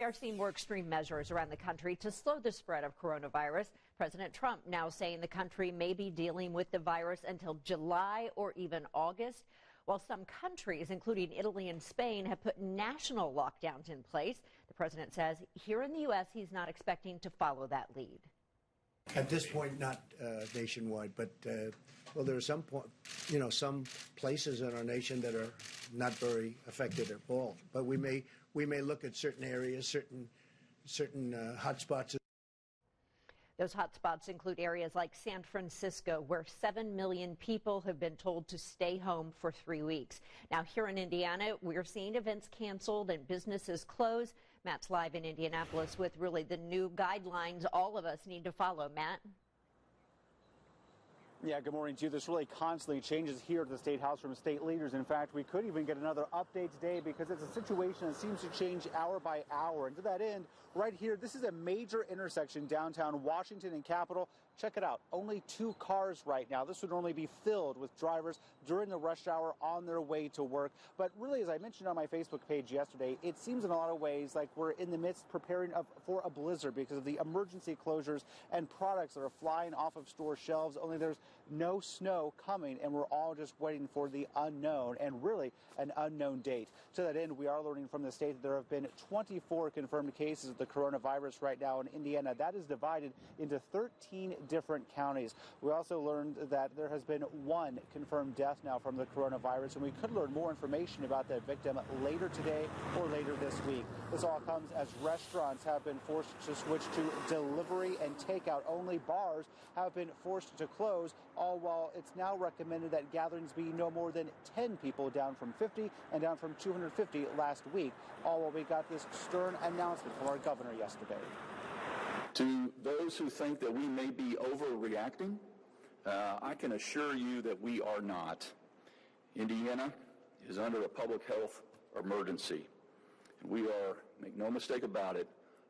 We are seeing more extreme measures around the country to slow the spread of coronavirus. President Trump now saying the country may be dealing with the virus until July or even August, while some countries, including Italy and Spain, have put national lockdowns in place. The president says here in the U.S., he's not expecting to follow that lead. At this point, not nationwide, but well, there are some places in our nation that are not very affected at all. But we may look at certain areas, certain hotspots. Those hotspots include areas like San Francisco, where 7 million people have been told to stay home for 3 weeks. Now, here in Indiana, we're seeing events canceled and businesses closed. Matt's live in Indianapolis with really the new guidelines all of us need to follow. Matt? Yeah, good morning to you. This really constantly changes here at the State House from state leaders. In fact, we could even get another update today because it's a situation that seems to change hour by hour. And to that end, right here, this is a major intersection downtown Washington and Capitol. Check it out. Only 2 cars right now. This would normally be filled with drivers during the rush hour on their way to work. But really, as I mentioned on my Facebook page yesterday, it seems in a lot of ways like we're in the midst preparing for a blizzard because of the emergency closures and products that are flying off of store shelves. Only there's no snow coming, and we're all just waiting for the unknown and really an unknown date. To that end, we are learning from the state that there have been 24 confirmed cases of the coronavirus right now in Indiana. That is divided into 13 different counties. We also learned that there has been 1 confirmed death now from the coronavirus, and we could learn more information about that victim later today or later this week. This all comes as restaurants have been forced to switch to delivery and takeout only. Bars have been forced to close, all while it's now recommended that gatherings be no more than 10 people, down from 50 and down from 250 last week, all while we got this stern announcement from our governor yesterday. To those who think that we may be overreacting, I can assure you that we are not. Indiana is under a public health emergency, and we are, make no mistake about it,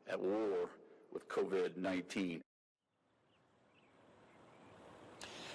at war with COVID-19.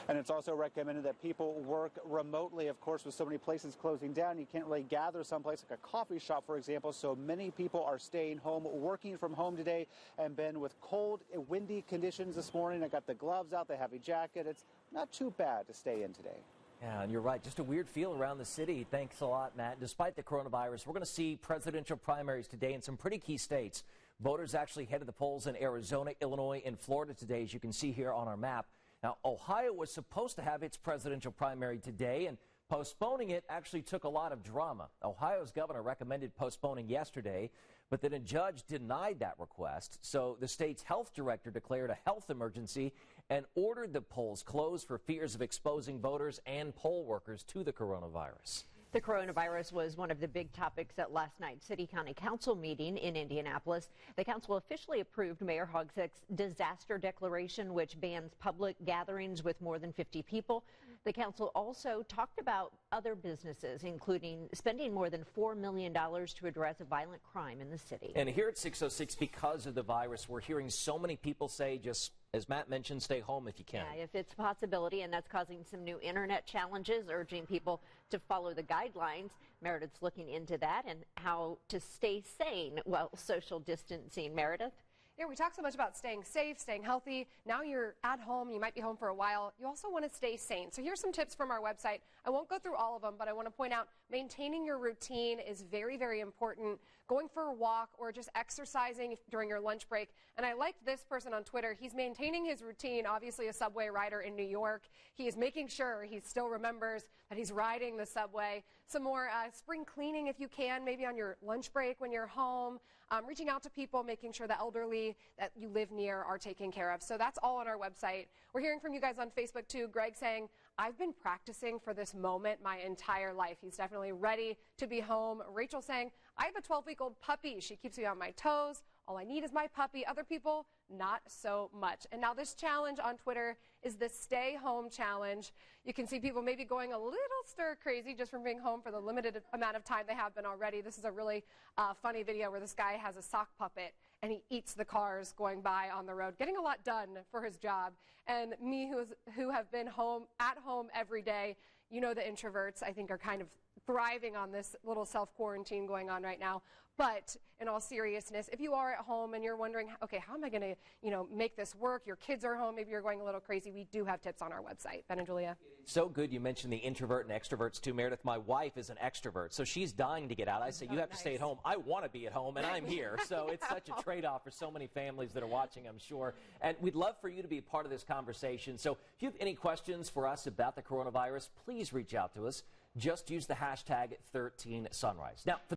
And it's also recommended that people work remotely. Of course, with so many places closing down, you can't really gather someplace like a coffee shop, for example. So many people are staying home, working from home today. And Ben, with cold, windy conditions this morning, I got the gloves out, the heavy jacket. It's not too bad to stay in today. Yeah, and you're right. Just a weird feel around the city. Thanks a lot, Matt. Despite the coronavirus, we're going to see presidential primaries today in some pretty key states. Voters actually head to the polls in Arizona, Illinois, and Florida today, as you can see here on our map. Now, Ohio was supposed to have its presidential primary today, and postponing it actually took a lot of drama. Ohio's governor recommended postponing yesterday, but then a judge denied that request. So the state's health director declared a health emergency and ordered the polls closed for fears of exposing voters and poll workers to the coronavirus. The coronavirus was one of the big topics at last night's City County Council meeting in Indianapolis. The council officially approved Mayor Hogsett's disaster declaration, which bans public gatherings with more than 50 people. The council also talked about other businesses, including spending more than $4 million to address violent crime in the city. And here at 606, because of the virus, we're hearing so many people say, just as Matt mentioned, stay home if you can. Yeah, if it's a possibility, and that's causing some new internet challenges, urging people to follow the guidelines. Meredith's looking into that and how to stay sane while social distancing. Meredith? Yeah, we talk so much about staying safe, staying healthy. Now you're at home, you might be home for a while. You also want to stay sane. So here's some tips from our website. I won't go through all of them, but I want to point out maintaining your routine is very, very important. Going for a walk or just exercising during your lunch break. And I liked this person on Twitter. He's maintaining his routine, obviously a subway rider in New York. He is making sure he still remembers that he's riding the subway. Some more spring cleaning if you can, maybe on your lunch break when you're home. Reaching out to people, making sure the elderly that you live near are taken care of. So that's all on our website. We're hearing from you guys on Facebook too. Greg saying, I've been practicing for this moment my entire life. He's definitely ready to be home. Rachel saying, I have a 12-week-old puppy. She keeps me on my toes. All I need is my puppy. Other people, not so much. And now this challenge on Twitter is the Stay Home Challenge. You can see people maybe going a little stir crazy just from being home for the limited amount of time they have been already. This is a really funny video where this guy has a sock puppet and he eats the cars going by on the road, getting a lot done for his job. And me, who have been at home every day, you know, the introverts, I think, are kind of thriving on this little self-quarantine going on right now. But in all seriousness, if you are at home and you're wondering, okay, how am I going to, make this work? Your kids are home. Maybe you're going a little crazy. We do have tips on our website. Ben and Julia. So good you mentioned the introvert and extroverts too, Meredith. My wife is an extrovert, so she's dying to get out. I say, you have to stay at home. I want to be at home, and I'm here. So it's such a trade-off for so many families that are watching, I'm sure. And we'd love for you to be a part of this conversation. So if you have any questions for us about the coronavirus, please reach out to us. Just use the hashtag 13Sunrise. Now,